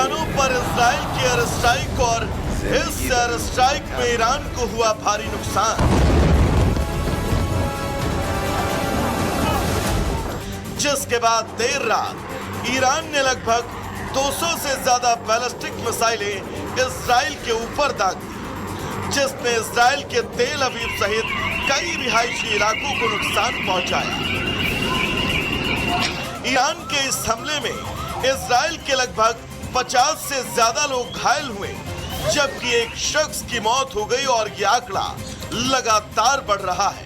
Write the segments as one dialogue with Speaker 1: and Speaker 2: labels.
Speaker 1: ठिकानों पर इजराइल की एयर स्ट्राइक और इस एयर स्ट्राइक में ईरान को हुआ भारी नुकसान। जिसके बाद देर रात ईरान ने लगभग 200 से ज्यादा बैलिस्टिक मिसाइलें इजराइल के ऊपर दाग दी, जिसने इजराइल के तेल अवीव सहित कई रिहायशी इलाकों को नुकसान पहुंचाया। ईरान के इस हमले में इजराइल के लगभग 50 से ज्यादा लोग घायल हुए, जबकि एक शख्स की मौत हो गई और यह आंकड़ा लगातार बढ़ रहा है।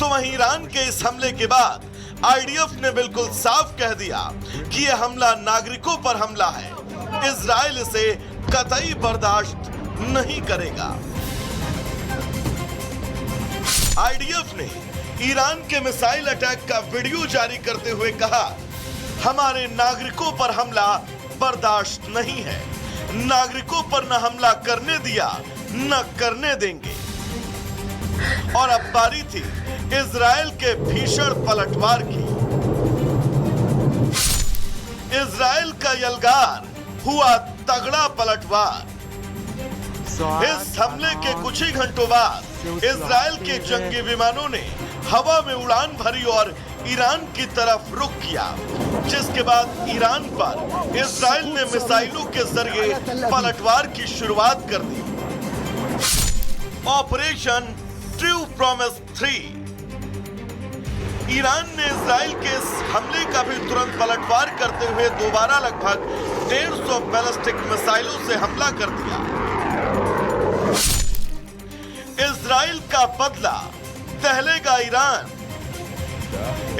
Speaker 1: तो वहीं ईरान के इस हमले के बाद आईडीएफ ने बिल्कुल साफ कह दिया कि यह हमला नागरिकों पर हमला है। इजराइल इसे कतई बर्दाश्त नहीं करेगा। आईडीएफ ने ईरान के मिसाइल अटैक का वीडियो जारी करते हुए कहा, हमारे नागरिकों पर हमला बर्दाश्त नहीं है। नागरिकों पर न हमला करने दिया न करने देंगे। और अब बारी थी इजराइल के भीषण पलटवार की। इजराइल का यलगार हुआ तगड़ा पलटवार। इस हमले के कुछ ही घंटों बाद इजराइल के जंगी विमानों ने हवा में उड़ान भरी और ईरान की तरफ रुख किया, जिसके बाद ईरान पर इजराइल ने मिसाइलों के जरिए पलटवार की शुरुआत कर दी। Operation true promise 3। ईरान ने इजराइल के इस हमले का भी तुरंत पलटवार करते हुए दोबारा लगभग 150 बैलिस्टिक मिसाइलों से हमला कर दिया। इजराइल का बदला दहलेगा ईरान।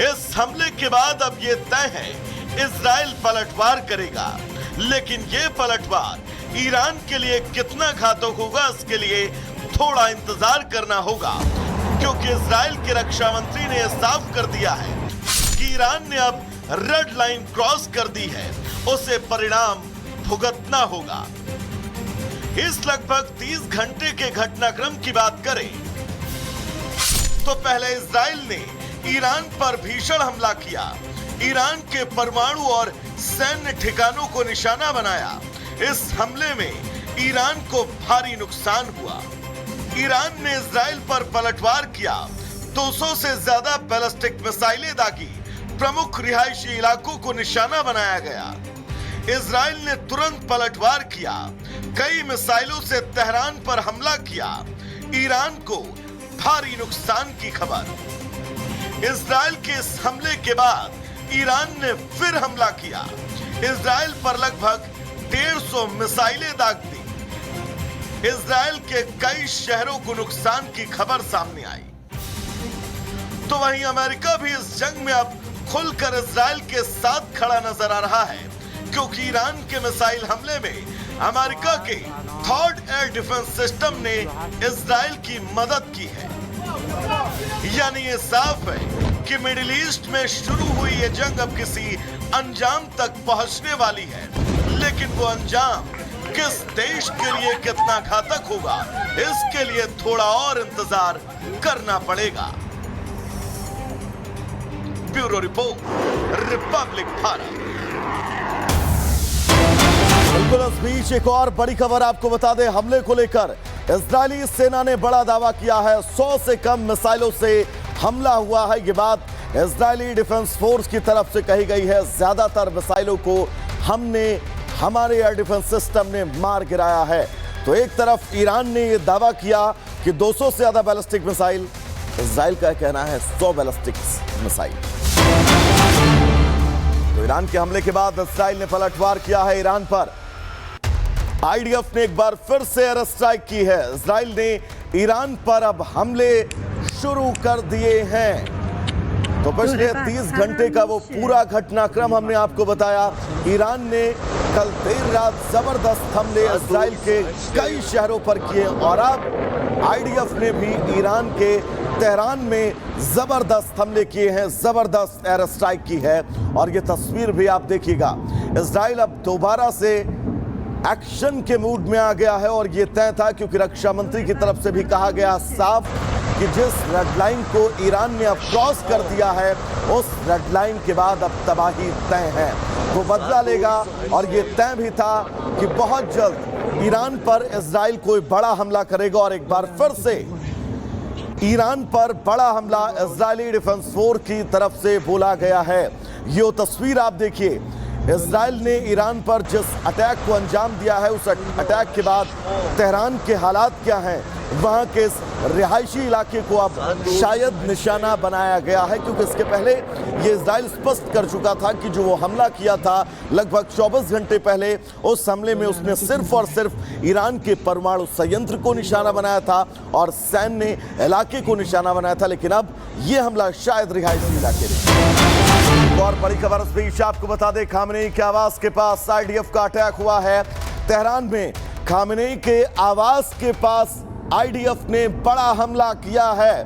Speaker 1: इस हमले के बाद अब यह तय है इजराइल पलटवार करेगा, लेकिन यह पलटवार ईरान के लिए कितना घातक होगा इसके लिए थोड़ा इंतजार करना होगा, क्योंकि इजराइल के रक्षा मंत्री ने यह साफ कर दिया है कि ईरान ने अब रेड लाइन क्रॉस कर दी है, उसे परिणाम भुगतना होगा। इस लगभग 30 घंटे के घटनाक्रम की बात करें तो पहले इजराइल ने ईरान पर भीषण हमला किया, ईरान के परमाणु और सैन्य ठिकानों को निशाना बनाया। इस हमले में ईरान को भारी नुकसान हुआ। ईरान ने इजराइल पर पलटवार किया, 200 से ज्यादा बैलिस्टिक मिसाइलें दागी, प्रमुख रिहायशी इलाकों को निशाना बनाया गया। इजराइल ने तुरंत पलटवार किया, कई मिसाइलों से तेहरान पर हमला किया। ईरान को भारी नुकसान की खबर। इजराइल के इस हमले के बाद ईरान ने फिर हमला किया, इजराइल पर लगभग 150 मिसाइलें दाग दी। इजराइल के कई शहरों को नुकसान की खबर सामने आई। तो वहीं अमेरिका भी इस जंग में अब खुलकर इजराइल के साथ खड़ा नजर आ रहा है, क्योंकि ईरान के मिसाइल हमले में अमेरिका के थर्ड एयर डिफेंस सिस्टम ने इजराइल की मदद की है। यानी ये साफ है कि मिडिल ईस्ट में शुरू हुई ये जंग अब किसी अंजाम तक पहुंचने वाली है, लेकिन वो अंजाम किस देश के लिए कितना घातक होगा, इसके लिए थोड़ा और इंतजार करना पड़ेगा। Bureau report, Republic Bharat.
Speaker 2: बिल्कुल इस बीच एक और बड़ी खबर आपको बता दें, हमले को लेकर इजरायली सेना ने बड़ा दावा किया है। 100 से कम मिसाइलों से हमला हुआ है। ये बात इजरायली डिफेंस फोर्स की तरफ से कही गई है। ज्यादातर मिसाइलों को हमारे एयर डिफेंस सिस्टम ने मार गिराया है। तो एक तरफ ईरान ने यह दावा किया कि 200 से ज्यादा बैलिस्टिक मिसाइल, इजराइल का कहना है 100 बैलिस्टिक मिसाइल। तो ईरान के हमले के बाद इजराइल ने पलटवार किया है ईरान पर। आईडीएफ ने एक बार फिर से एयर स्ट्राइक की है। इजराइल ने ईरान पर अब हमले शुरू कर दिए हैं। तो पिछले 30 घंटे का वो पूरा घटनाक्रम हमने आपको बताया। ईरान ने कल देर रात जबरदस्त हमले इजराइल के कई शहरों पर किए और अब आईडीएफ ने भी ईरान के तेहरान में जबरदस्त हमले किए हैं, जबरदस्त एयर स्ट्राइक की है। और ये तस्वीर भी आप देखिएगा, इजराइल अब दोबारा से एक्शन के मूड में आ गया है। और ये तय था क्योंकि रक्षा मंत्री की तरफ से भी कहा गया साफ कि जिस रेड लाइन को ईरान ने अब क्रॉस कर दिया है, उस रेड लाइन के बाद अब तबाही तय है। वो बदला लेगा और ये तय भी था कि बहुत जल्द ईरान पर इजराइल कोई बड़ा हमला करेगा और एक बार फिर से ईरान पर बड़ा हमला इजरायली डिफेंस फोर्स की तरफ से बोला गया है। ये तस्वीर आप देखिए, इजराइल ने ईरान पर जिस अटैक को अंजाम दिया है, उस अटैक के बाद तेहरान के हालात क्या हैं, वहां के इस रिहायशी इलाके को अब शायद निशाना बनाया गया है, क्योंकि इसके पहले ये इजराइल स्पष्ट कर चुका था कि जो वो हमला किया था लगभग 24 घंटे पहले, उस हमले में उसने सिर्फ और सिर्फ ईरान के परमाणु संयंत्र को निशाना बनाया था और सैन्य इलाके को निशाना बनाया था। लेकिन अब ये हमला शायद रिहायशी इलाके में। और बड़ी खबर इस बीच आपको बता दें, खामेनेई के आवास के पास आईडीएफ का अटैक हुआ है। तेहरान में खामेनेई के आवास के पास आईडीएफ ने बड़ा हमला किया है,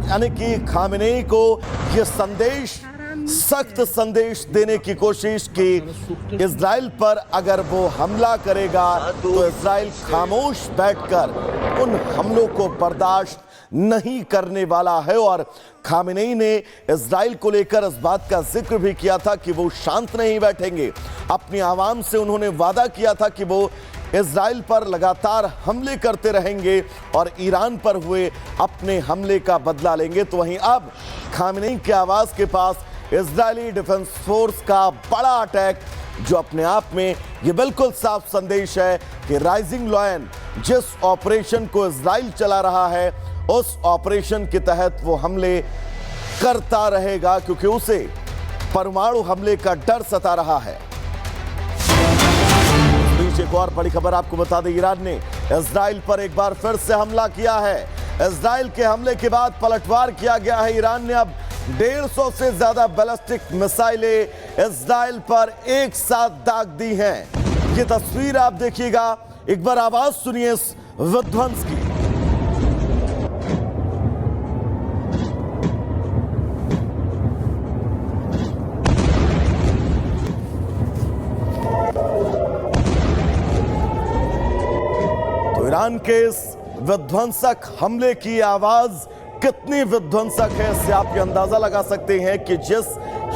Speaker 2: यानी कि खामेनेई को यह संदेश, सख्त संदेश देने की कोशिश की इजराइल पर अगर वो हमला करेगा तो इजराइल खामोश बैठकर उन हमलों को बर्दाश्त नहीं करने वाला है। और खामेनेई ने इजराइल को लेकर इस बात का जिक्र भी किया था कि वो शांत नहीं बैठेंगे। अपनी आवाम से उन्होंने वादा किया था कि वो इजराइल पर लगातार हमले करते रहेंगे और ईरान पर हुए अपने हमले का बदला लेंगे। तो वहीं अब खामेनेई के आवास के पास इजरायली डिफेंस फोर्स का बड़ा अटैक, जो अपने आप में ये बिल्कुल साफ संदेश है कि राइजिंग लायन जिस ऑपरेशन को इजराइल चला रहा है, उस ऑपरेशन के तहत वो हमले करता रहेगा, क्योंकि उसे परमाणु हमले का डर सता रहा है। एक और बड़ी खबर आपको बता दें, ईरान ने इजराइल पर एक बार फिर से हमला किया है। इजराइल के हमले के बाद पलटवार किया गया है। ईरान ने अब 150 से ज्यादा बैलिस्टिक मिसाइलें इजराइल पर एक साथ दाग दी हैं। ये तस्वीर आप देखिएगा, एक बार आवाज सुनिए इस विध्वंस की। ईरान के इस विध्वंसक हमले की आवाज कितनी विध्वंसक है, इससे आप ये अंदाजा लगा सकते हैं कि जिस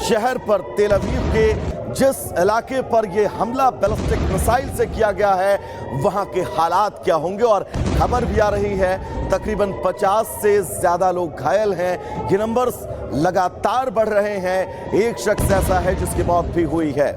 Speaker 2: शहर पर, तेल अवीव के जिस इलाके पर यह हमला बैलिस्टिक मिसाइल से किया गया है, वहां के हालात क्या होंगे। और खबर भी आ रही है तकरीबन 50 से ज्यादा लोग घायल हैं। ये नंबर्स लगातार बढ़ रहे हैं। एक शख्स ऐसा है जिसकी मौत भी हुई है।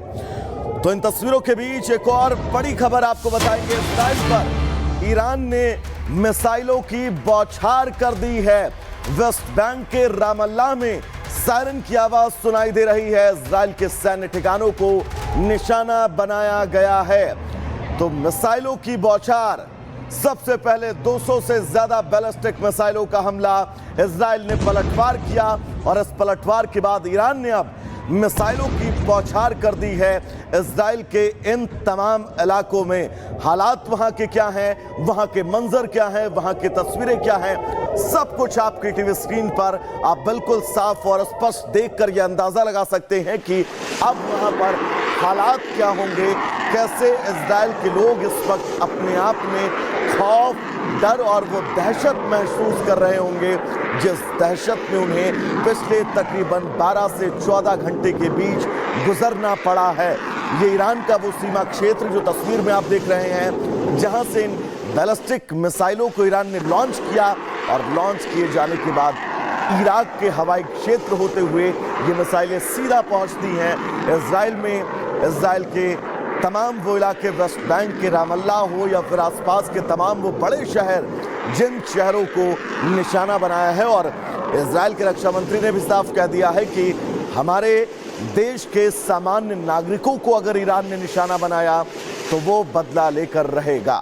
Speaker 2: तो इन तस्वीरों के बीच एक और बड़ी खबर आपको बताएंगे। इजराइल पर ईरान ने मिसाइलों की बौछार कर दी है। वेस्ट बैंक के रामल्ला में सायरन की आवाज सुनाई दे रही है। इजराइल के सैन्य ठिकानों को निशाना बनाया गया है। तो मिसाइलों की बौछार, सबसे पहले 200 से ज्यादा बैलिस्टिक मिसाइलों का हमला इजराइल ने पलटवार किया और इस पलटवार के बाद ईरान ने अब मिसाइलों की बौछार कर दी है। इजराइल के इन तमाम इलाकों में हालात वहां के क्या हैं, वहां के मंजर क्या हैं, वहां की तस्वीरें क्या हैं, सब कुछ आपकी टीवी स्क्रीन पर आप बिल्कुल साफ और स्पष्ट देखकर यह अंदाजा लगा सकते हैं कि अब वहां पर हालात क्या होंगे, कैसे इजराइल के लोग इस वक्त अपने आप में खौफ, डर और वो दहशत महसूस कर रहे होंगे, जिस दहशत में उन्हें पिछले तकरीबन 12 से 14 घंटे के बीच गुजरना पड़ा है। ये ईरान का वो सीमा क्षेत्र जो तस्वीर में आप देख रहे हैं, जहां से इन बैलिस्टिक मिसाइलों को ईरान ने लॉन्च किया और लॉन्च किए जाने के बाद इराक के हवाई क्षेत्र होते हुए ये मिसाइलें सीधा पहुंचती हैं इजराइल में। इजराइल के तमाम वो इलाके, वेस्ट बैंक के रामल्ला हो या फिर आसपास के तमाम वो बड़े शहर, जिन शहरों को निशाना बनाया है। और इजराइल के रक्षा मंत्री ने भी साफ कह दिया है कि हमारे देश के सामान्य नागरिकों को अगर ईरान ने निशाना बनाया तो वो बदला लेकर रहेगा।